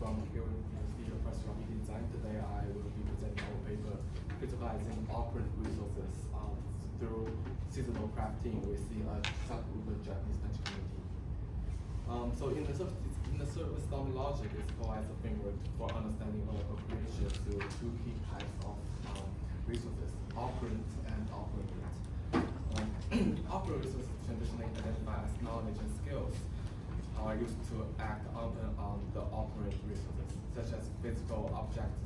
from Chihiro Design. Today I will be presenting our paper, Physicalizing Operant Resources through seasonal crafting within a Suburban Japanese Danchi Community. So in the service logic, it provides a framework for understanding appropriation to two key types of resources, operant and operant. Operant resources traditionally identified as knowledge and skills are used to act on the operant resources, such as physical objects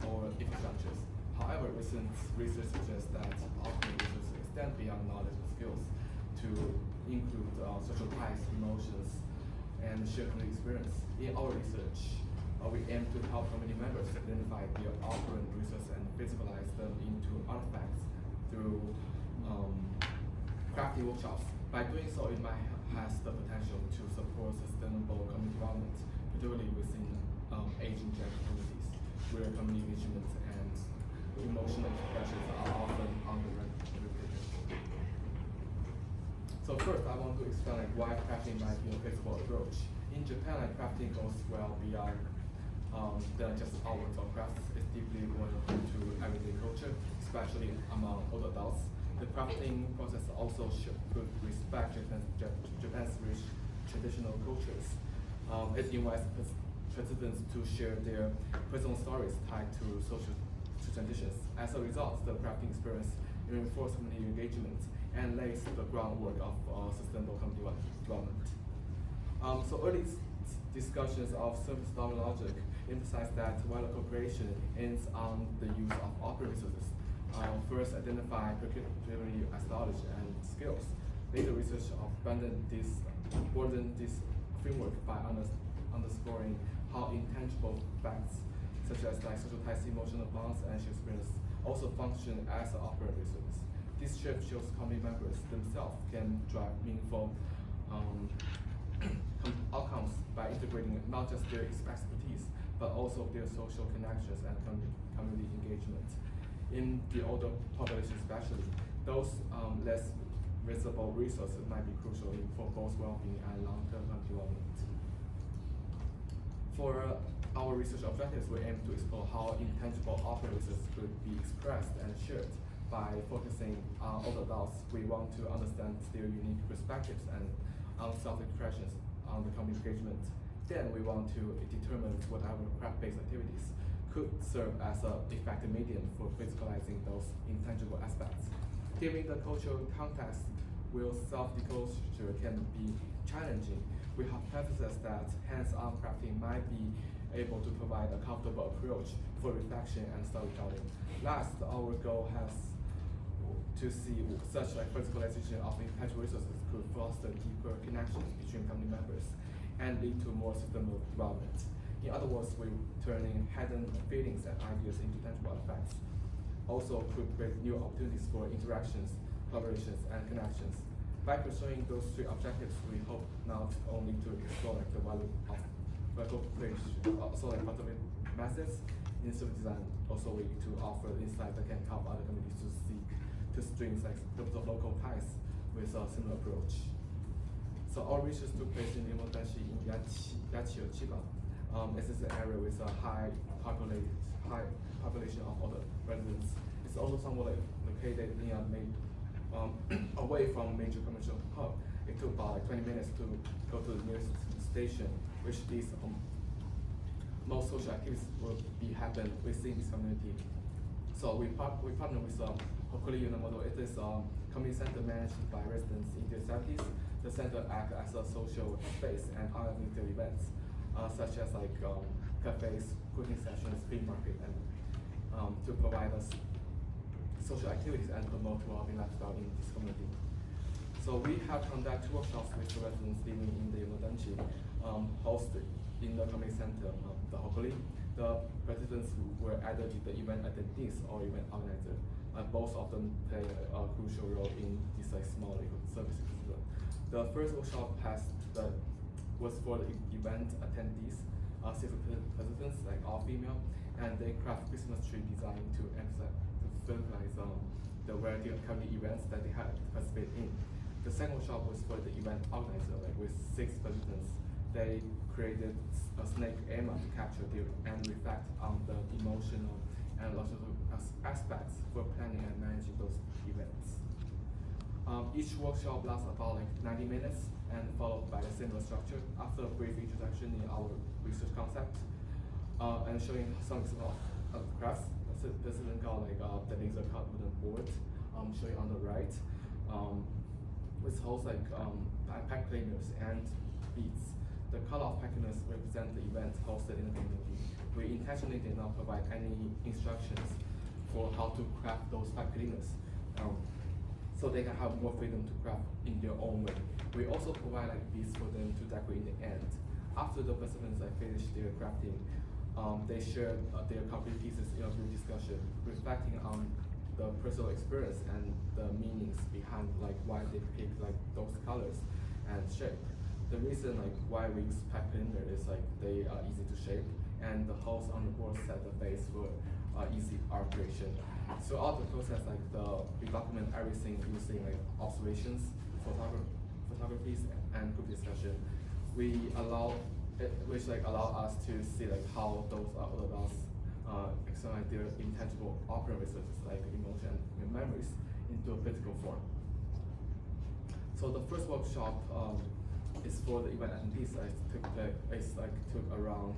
or infrastructures. However, recent research suggests that operant resources extend beyond knowledge and skills to include social ties, emotions, and shared experience. In our research, we aim to help community members identify their operant resources and physicalize them into artifacts through crafting workshops. By doing so, it might has the potential to support sustainable community development, particularly within aging communities, where community engagement and emotional expressions are often underrepresented. So first, I want to explain why crafting might be a physical approach. In Japan, crafting goes well beyond than just artworks or crafts. It's deeply woven into everyday culture, especially among older adults. The crafting process also should respect Japan's rich traditional cultures. It invites participants to share their personal stories tied to social traditions. As a result, the crafting experience reinforces community engagement and lays the groundwork of sustainable community development. So early discussions of service logic emphasize that while cooperation ends on the use of operant resources, first identify particularly as knowledge and skills. Later research broadened this framework by underscoring how intangible facts such as social ties, emotional bonds, and shared experience also function as operant resources. This shift shows community members themselves can drive meaningful outcomes by integrating not just their expertise, but also their social connections and community engagement. In the older population especially, those less visible resources might be crucial for both well-being and long-term development. For our research objectives, we aim to explore how intangible operant resources could be expressed and shared. By focusing on older adults, we want to understand their unique perspectives and self-expressions on the community engagement. Then we want to determine what our craft-based activities could serve as an effective medium for physicalizing those intangible aspects. Given the cultural context where self-disclosure can be challenging, we hypothesize that hands-on crafting might be able to provide a comfortable approach for reflection and storytelling. Last, our goal has to see such a physicalization of intangible resources could foster deeper connections between community members and lead to more sustainable development. In other words, we're turning hidden feelings and ideas into tangible artifacts. Also could create new opportunities for interactions, collaborations, and connections. By pursuing those three objectives, we hope not only to explore the value of vertical cultivate methods in service design, also we to offer insights that can help other communities to strengthen the local ties with a similar approach. So our research took place in Danchi in Yachi or Chiba. This is an area with a high population of other residents. It's also somewhat located in away from major commercial hub. It took about 20 minutes to go to the nearest station, which these most social activities will be happen within this community. So we partner with Hokuri Yunamoto. It is a community center managed by residents in their 70s. The center acts as a social space and organizes events. Such as cafes, cooking sessions, flea market, and to provide us social activities and promote well-being lifestyle in this community. So we have conducted workshops with the residents living in the Danchi, hosted in the community center, the Hokuri. The participants were either the event attendees or event organizer. Both of them play a crucial role in this small services. The first workshop was for the event attendees, civil participants, like all female, and they craft Christmas tree design to emphasize the variety of community events that they had participated in. The second workshop was for the event organizer, with 6 participants they created a snake AMA to capture and reflect on the emotional and logical aspects for planning and managing those events. Each workshop lasts about like 90 minutes and followed by a similar structure after a brief introduction in our research concept and showing some examples of crafts. This is called like the laser cut wooden board, showing on the right, which holds like pack cleaners and beads. The color of pack cleaners represent the event hosted in the community. We intentionally did not provide any instructions for how to craft those pack cleaners, so they can have more freedom to craft in their own way. We also provide like beads for them to decorate in the end. After the participants finish their crafting, they share their complete pieces in a group discussion, reflecting on the personal experience and the meanings behind like why they pick like those colors and shape. The reason like why we use pack cleaner is like they are easy to shape, and the holes on the board set the base for easy operation. Throughout the process, like we document everything using like observations, photographies, and group discussion. Which like allow us to see like how those other adults externalize their intangible operant resources like emotion and memories into a physical form. So the first workshop is for the event attendees. Took around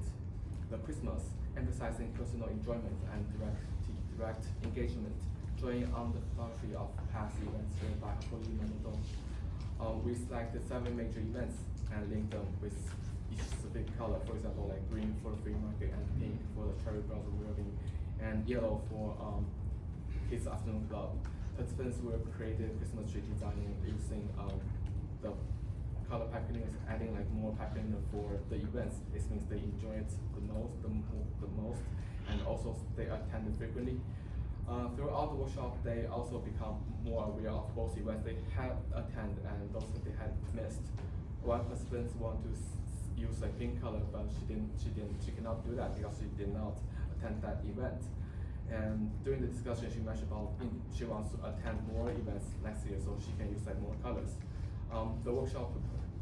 the Christmas, emphasizing personal enjoyment and direct engagement, drawing on the photography of past events shared by Holy Mamoto. We selected 7 major events and linked them with each specific color. For example, like green for the free market, and pink for the cherry blossom weaving, and yellow for kids afternoon club. Participants were creative Christmas tree designing using the color packaging, adding like more packaging for the events. It means they enjoy it the most, and also they attended frequently. Throughout the workshop, they also become more aware of both events they had attended and those that they had missed. One participant wanted to use like pink color, but she cannot do that because she did not attend that event. And during the discussion, she mentioned about she wants to attend more events next year, so she can use like more colors. The workshop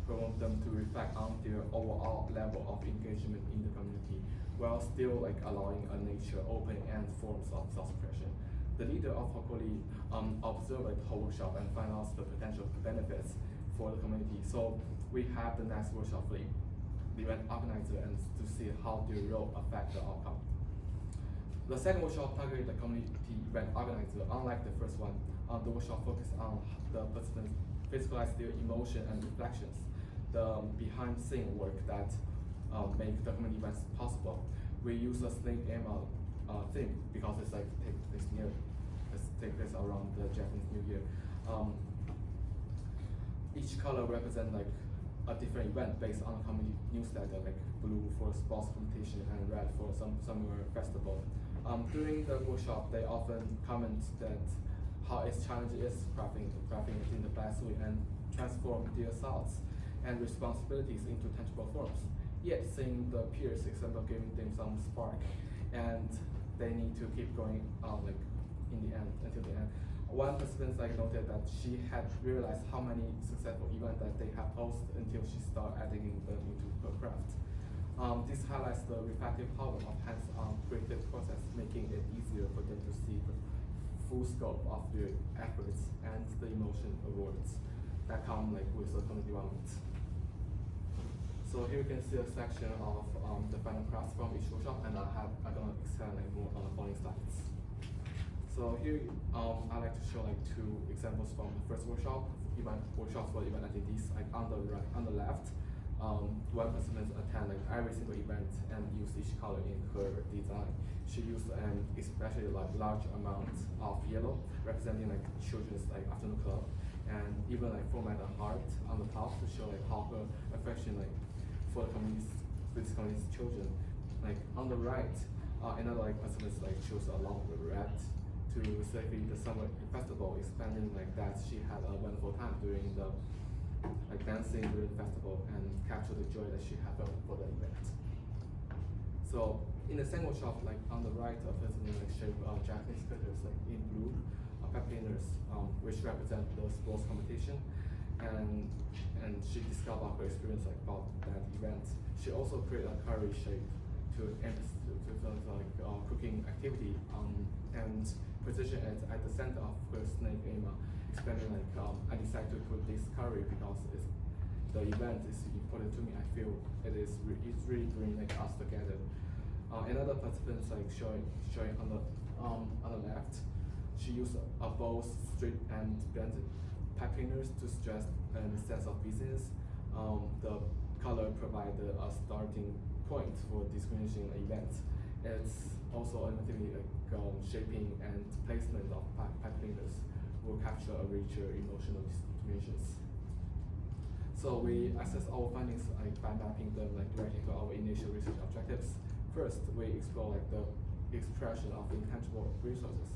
promotes them to reflect on their overall level of engagement in the community, while still like allowing a nature open-end forms of self-expression. The leader of Hokoli observed the whole workshop and found out the potential benefits for the community. So we have the next workshop for the event organizer and to see how their role affect the outcome. The second workshop targeted the community event organizer. Unlike the first one, the workshop focused on the participants physicalize their emotion and reflections, the behind-the-scene work that make the community events possible. We use a snake AMA theme because it's like take place around the Japanese New Year. Each color represents like a different event based on a community newsletter, like blue for sports competition and red for some summer festival. During the workshop, they often comment that how its challenge is crafting it in the best way and transform their thoughts and responsibilities into tangible forms. Yet seeing the peers example giving them some spark, and they need to keep going like in the end until the end. One participant noted that she had realized how many successful events that they have hosted until she started adding them into her craft. This highlights the reflective power of hands-on creative process, making it easier for them to see the full scope of their efforts and the emotion awards that come like with the community development. So here you can see a section of the final crafts from each workshop, and I'm gonna explain like more on the following slides. So here I like to show like 2 examples from the first workshops for event attendees. Like on the left, one participant attend like every single event and use each color in her design. She used an especially like large amount of yellow, representing like children's like afternoon club, and even like format a heart on the top to show like how her affection like for the community's children. Like on the right, another like participant like chose a long red to celebrate the summer festival, expanding like that she had a wonderful time during the like dancing during the festival and capture the joy that she had for the event. So in the second workshop, like on the right, a person like shape Japanese colors like in blue, pack cleaners, which represent the sports competition, and she discovered her experience like about that event. She also created a curry shape to cooking activity and position it at the center of her snake Emma, explaining like I decided to put this curry because the event is important to me. I feel it's really bringing like us together. Another participant like showing on the left, she used both straight and bent pipe cleaners to stress a sense of business. The color provided a starting point for discrimination events. It's also ultimately like shaping and placement of pipe cleaners will capture a richer emotional discriminations. So we assess our findings like by mapping them like directly to our initial research objectives. First, we explore like the expression of intangible resources,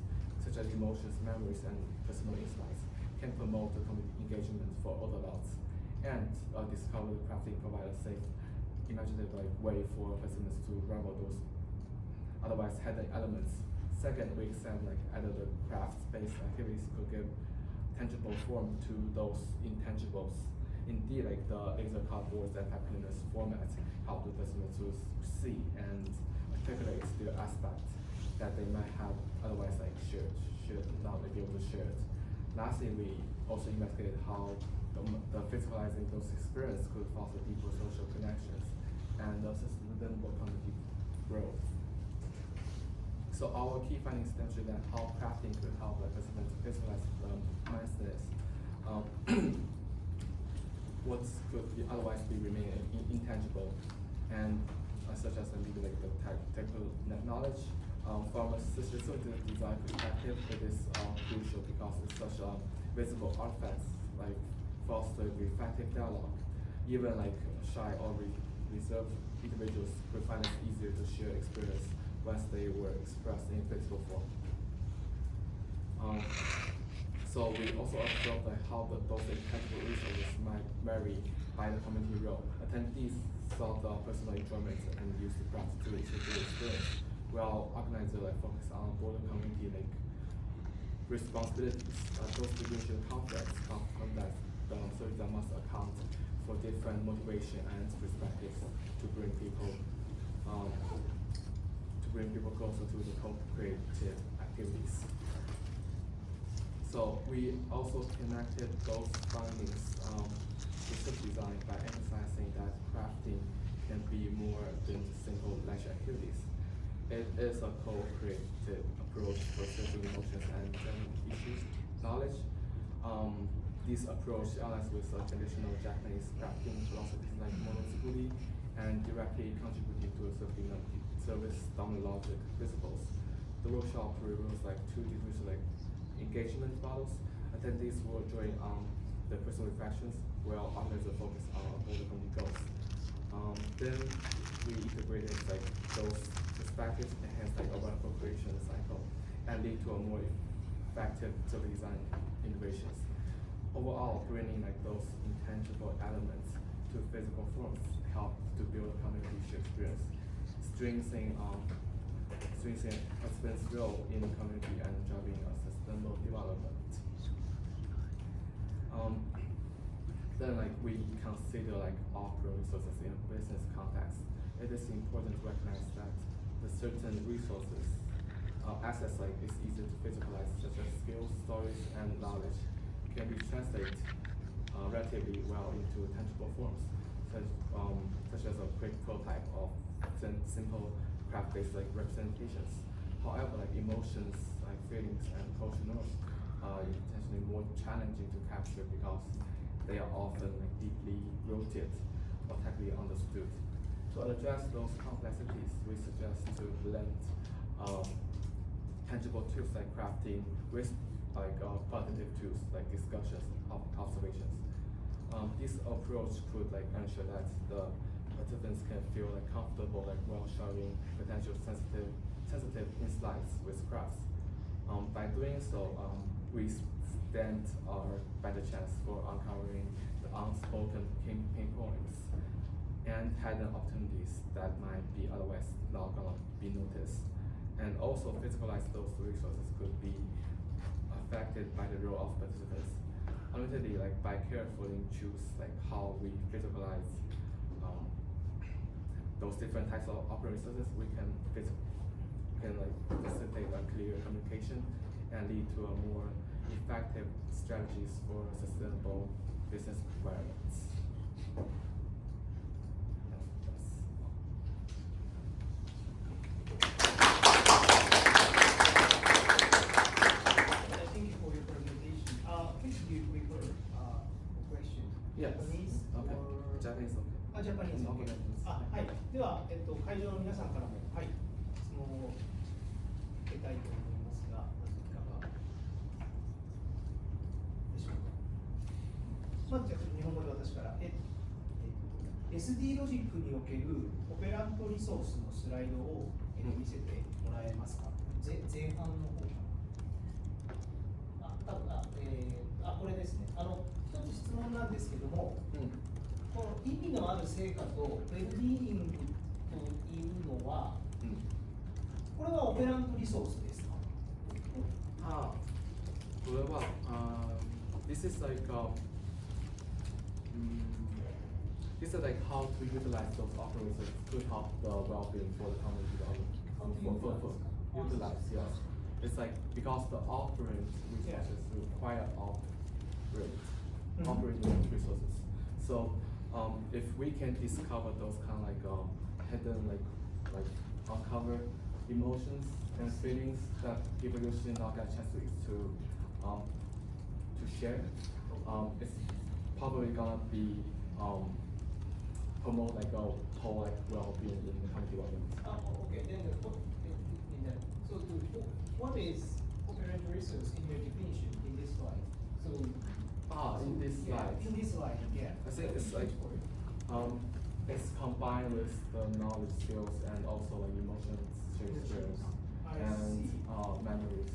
such as emotions, memories, and personal insights, can promote the community engagement for all adults, and discover the crafting provide a safe, imaginative like way for participants to rival those otherwise hidden elements. Second, we examine like either the craft-based activities could give tangible form to those intangibles. Indeed, like the laser cardboards and pipe cleaners format help the participants to see and articulate the aspects that they might have otherwise like should not be able to share it. Lastly, we also investigated how the physicalizing those experiences could foster deeper social connections and sustainable community growth. So our key findings demonstrate that how crafting could help the participants physicalize mindfulness. What could otherwise be remain intangible, and such as maybe like the technical knowledge. From a systematic design perspective, it is crucial because it's such a visible artifacts like foster reflective dialogue. Even like shy or reserved individuals would find it easier to share experience once they were expressed in physical form. So we also observed like how those intangible resources might vary by the community role. Attendees sought the personal enjoyment and used the craft to achieve the experience, while organizers like focus on broader community like responsibilities. Those division conflicts come from that the observer must account for different motivation and perspectives to bring people closer to the co-creative activities. So we also connected those findings to sub-design by emphasizing that crafting can be more than simple leisure activities. It is a co-creative approach for social emotions and general issues knowledge. This approach aligns with traditional Japanese crafting philosophies like monotsukuri and directly contributing to service dominant principles. The workshop reveals like two different like engagement models. Attendees will join the personal reflections, while others will focus on broader community goals. Then we integrated like those perspectives, enhance like a vertical creation cycle, and lead to a more effective service design innovations. Overall, bringing like those intangible elements to physical forms help to build a community experience, strengthening participants' role in the community and driving a sustainable development. Then like we consider like operant resources in a business context. It is important to recognize that the certain resources, assets like it's easier to physicalize, such as skills, stories, and knowledge, can be translated relatively well into tangible forms, such as a quick prototype of simple craft-based like representations. However, like emotions, like feelings, and cultural norms are intentionally more challenging to capture because they are often like deeply rooted or technically understood. To address those complexities, we suggest to blend tangible tools like crafting with like qualitative tools like discussions of observations. This approach could like ensure that the participants can feel like comfortable like while sharing potential sensitive insights with crafts. By doing so, we stand our better chance for uncovering the unspoken pain points and hidden opportunities that might be otherwise not gonna be noticed. And also physicalize those resources could be affected by the role of participants. unlimitedly like by carefully choose like how we physicalize those different types of operant resources, we can like facilitate a clear communication and lead to a more effective strategies for sustainable business requirements. Thank you for your presentation. Please do you prefer question? Yes. Japanese Okay. or Japanese okay. Japanese okay. Okay. はい。では会場の皆さんからも質問を受けたいと思いますが、まずいかがでしょうか。まずじゃあ日本語で私から。SD ロジックにおけるオペラントリソースのスライドを見せてもらえますか。前半の方かな。これですね。一つ質問なんですけども、この意味のある成果とウェルビーイングというのは、これはオペラントリソースですか。これはthis is like this is like how to utilize those operators to help the well-being for the company development. Utilize, yes. It's like because the operant resources require operating resources. So if we can discover those kind of like hidden like uncover emotions and feelings that people usually not get a chance to share, it's probably gonna be promote like a whole like well-being in the company development. Okay. Then so what is operant resource in your definition in this slide? So In this slide. In this slide, yeah. I think it's like it's combined with the knowledge skills and also like emotions, experience, and memories,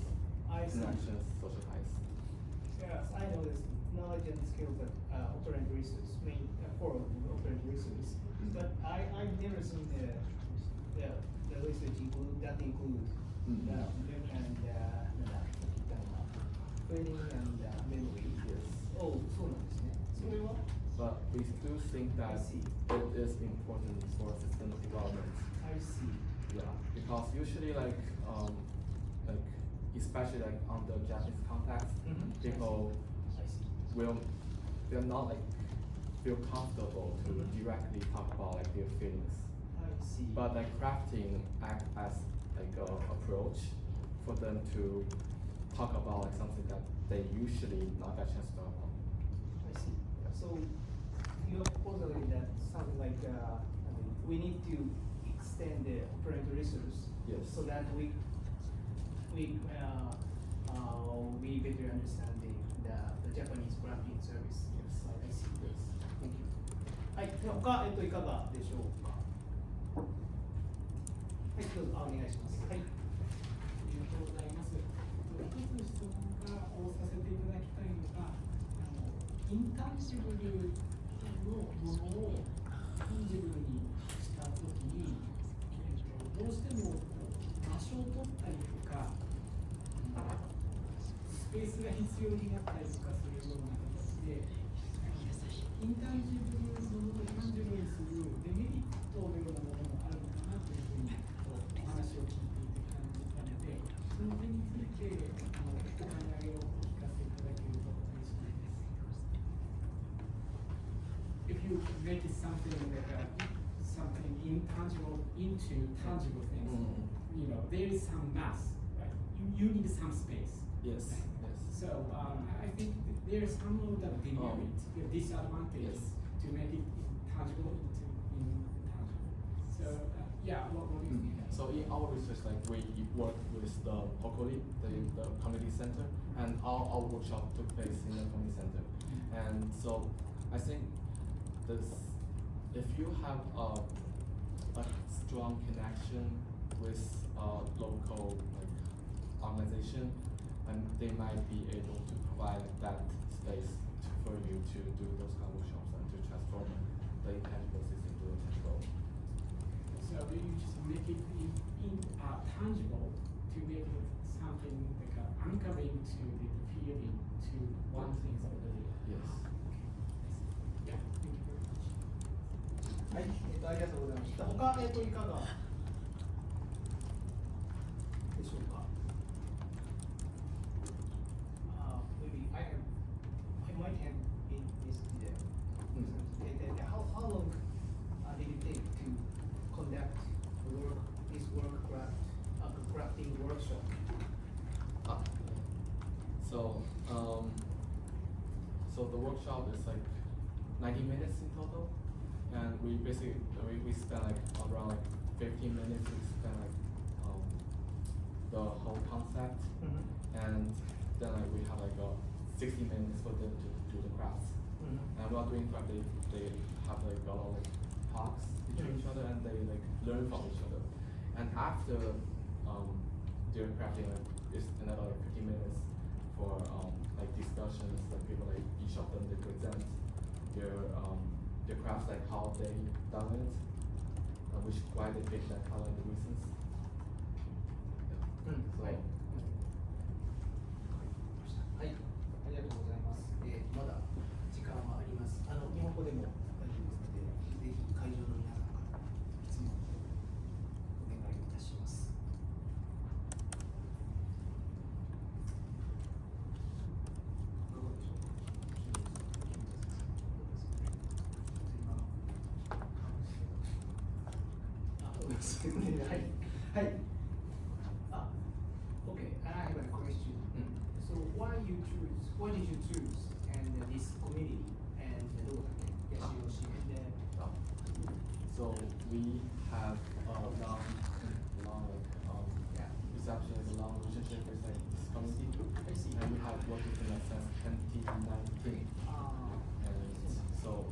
connections, social ties. Yes, I know this knowledge and skills that operant resource main core of operant resource. But I've never seen the research that includes training and memory. Yes. そうなんですね。それは But we do think that it is important for sustainable development. I see. Yeah, because usually like especially like on the Japanese context, people they're not like feel comfortable to directly talk about like their feelings. I see. But like crafting act as like a approach for them to talk about like something that they usually not get a chance to talk about. I see. So your proposal is that something like we need to extend the operant resource so that we better understand the Japanese granting service. Yes. I see. Yes. Thank you. はい。で他いかがでしょうか。はい。どうぞお願いします。はい。ありがとうございます。一つ質問をさせていただきたいのが、インタンジブルのものをタンジブルにしたときに、どうしても場所を取ったりとか、スペースが必要になったりとかするような形で、インタンジブルのものをタンジブルにするデメリットのようなものもあるのかなというふうにお話を聞いていて感じたので、その点についてお考えをお聞かせいただけると嬉しいです。If you make it something something intangible into tangible things, there is some mass, right? You need some space. Yes. Yes. So I think there is some of the demerit, disadvantage to make it tangible into intangible. So what do you think? So in our research, like we work with the Hokori, the community center, and all our workshop took place in the community center. And so I think if you have a strong connection with a local organization, and they might be able to provide that space for you to do those kind of workshops and to transform the intangible system into a tangible. So you just make it tangible to make it something like anchoring to the feeling to one thing or the other. Yes. Yeah, thank you very much. はい、ありがとうございました。他、いかがでしょうか。Maybe I might have been missed there. How long did it take to conduct this crafting workshop? So the workshop is like 90 minutes in total, and we spent like around like 15 minutes to explain like the whole concept, and then like we have like 60 minutes for them to do the crafts. And while doing craft, they have like a lot of like talks between each other, and they like learn from each other. And after their crafting, like it's another like 50 minutes for like discussions. Like people like each of them they present their crafts, like how they done it, why they picked that color, and the reasons. Yeah. So. はい、ありがとうございます。まだ時間はあります。日本語でも大丈夫ですので、ぜひ会場の皆さんから質問をお願いいたします。いかがでしょうか。はい。Okay, I have a question. So why did you choose this community and Yashiyoshi and So we have a long reception and a long relationship with like this community. I see. And we have worked with them since 2019. And so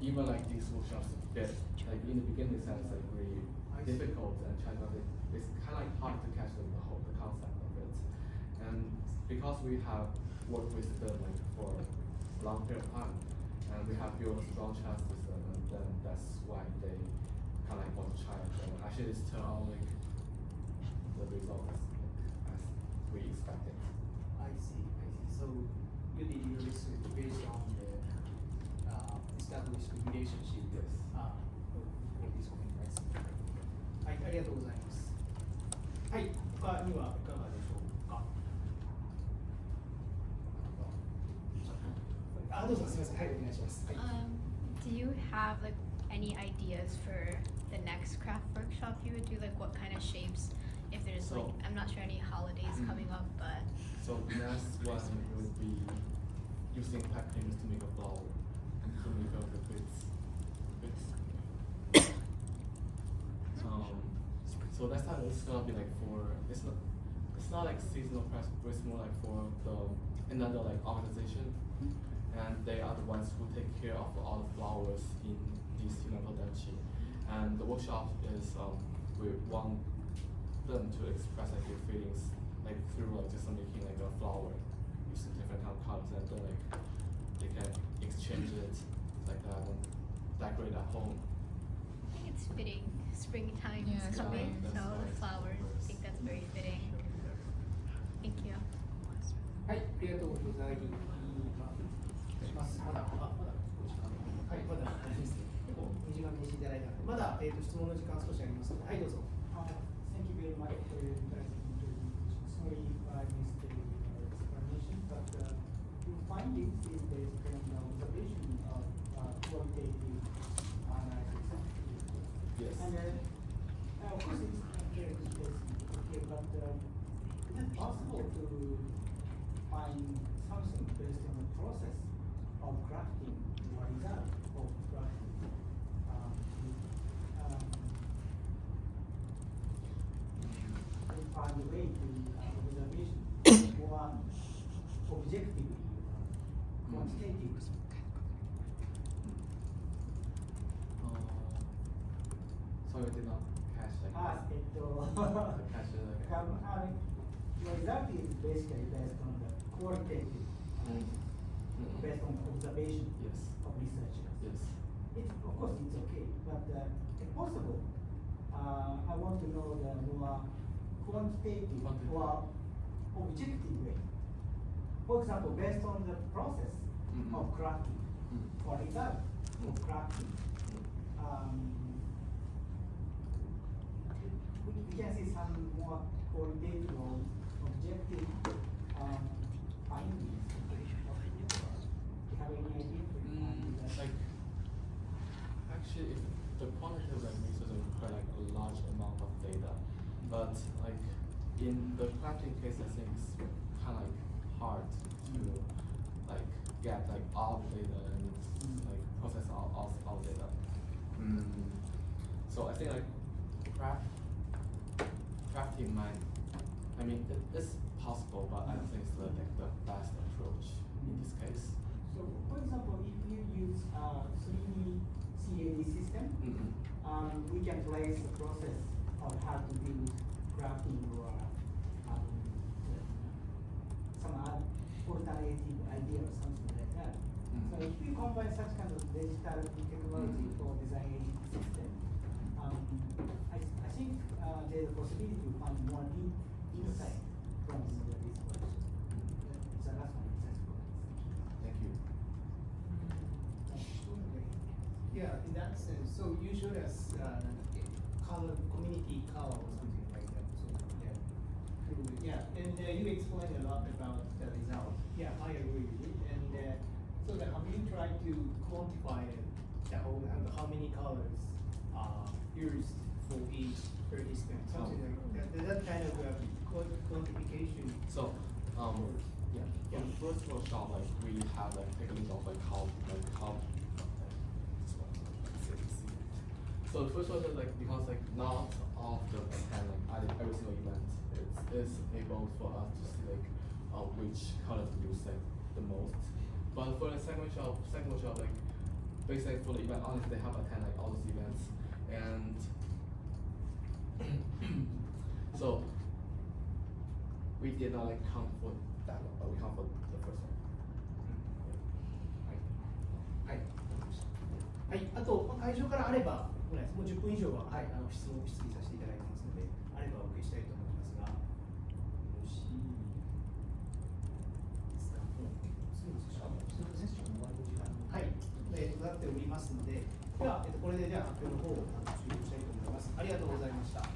even like these workshops get like in the beginning it sounds like really difficult and challenging. It's kind of like hard to catch the concept of it. And because we have worked with them like for a long period of time, and we have built a strong trust with them, and then that's why they kind of like want to try it. And actually, it's turned out like the results as we expected. I see. So you did your research based on the established relationship. Yes. For this community. はい、ありがとうございます。はい、他にはいかがでしょうか。どうぞすみません。はい、お願いします。はい。Do you have like any ideas for the next craft workshop you would do? Like what kind of shapes? If there's like, I'm not sure any holidays coming up, but. So next one would be using packaging to make a flower, to make a bits. So that's how it's gonna be like for it's not like seasonal crafts, but it's more like for another like organization, and they are the ones who take care of all the flowers in this Physicalizing Danchi. And the workshop is we want them to express like their feelings like through like just making like a flower using different kind of colors, and then like they can exchange it like that and decorate at home. I think it's fitting. Springtime Yeah, is coming, right. so That's right. flowers. I think that's very fitting. Thank you. はい、ありがとうございます。まだお時間はい、まだあれですね。結構短めにしていただいたので、まだ質問の時間少しありますので、はい、どうぞ。Thank you very much for your interesting presentation. Sorry if I missed the explanation, but your findings is based on the observation of qualitative analysis. Yes. And of course it's very interesting, okay, but is it possible to find something based on the process of crafting or result of crafting? Find a way to observation more objectively, quantitative. So you did not catch like catch it like The result is basically based on the qualitative, based on observation Yes. of researchers. Yes. Of course, it's okay, but if possible, I want to know the more quantitative or objective way. For example, based on the process of crafting or result of crafting, we can see some more qualitative or objective findings. Do you have any idea? Like, actually, the quantitative research require like a large amount of data, but like in the crafting case, I think it's kind of like hard to like get like all the data and like process all the data. So I think like crafting might, I mean, it's possible, but I don't think it's like the best approach in this case. So, for example, if you use 3D CAD system, we can place the process of how to do crafting or some alternative idea or something like that. So if we combine such kind of digital technology for designing system, I think there's a possibility to find more deep insight from this work. So that's my sense for this. Thank you. Yeah, in that sense. So you showed us color, community color or something like that. So yeah, and you explained a lot about the result. Yeah, I agree with it. And so that have you tried to quantify the whole how many colors are used for each participant? Something like that. That kind of quantification. So, yeah, for the first workshop, like we have like techniques of like how. So the first one is like because like not all of the attend like every single event is able for us to see like which colors we use like the most. But for the second workshop like basically for the event honestly they have attend like all those events and so we did not like count for that one, but we count for the first one. はい、あと会場からあれば、もう10分以上は、はい、質疑させていただいてますので、あればお受けしたいと思いますが、よろしいですか。次のセッション、セッションの終わりの時間に、はい、なっておりますので、では、これでじゃあ発表の方を終了したいと思います。ありがとうございました。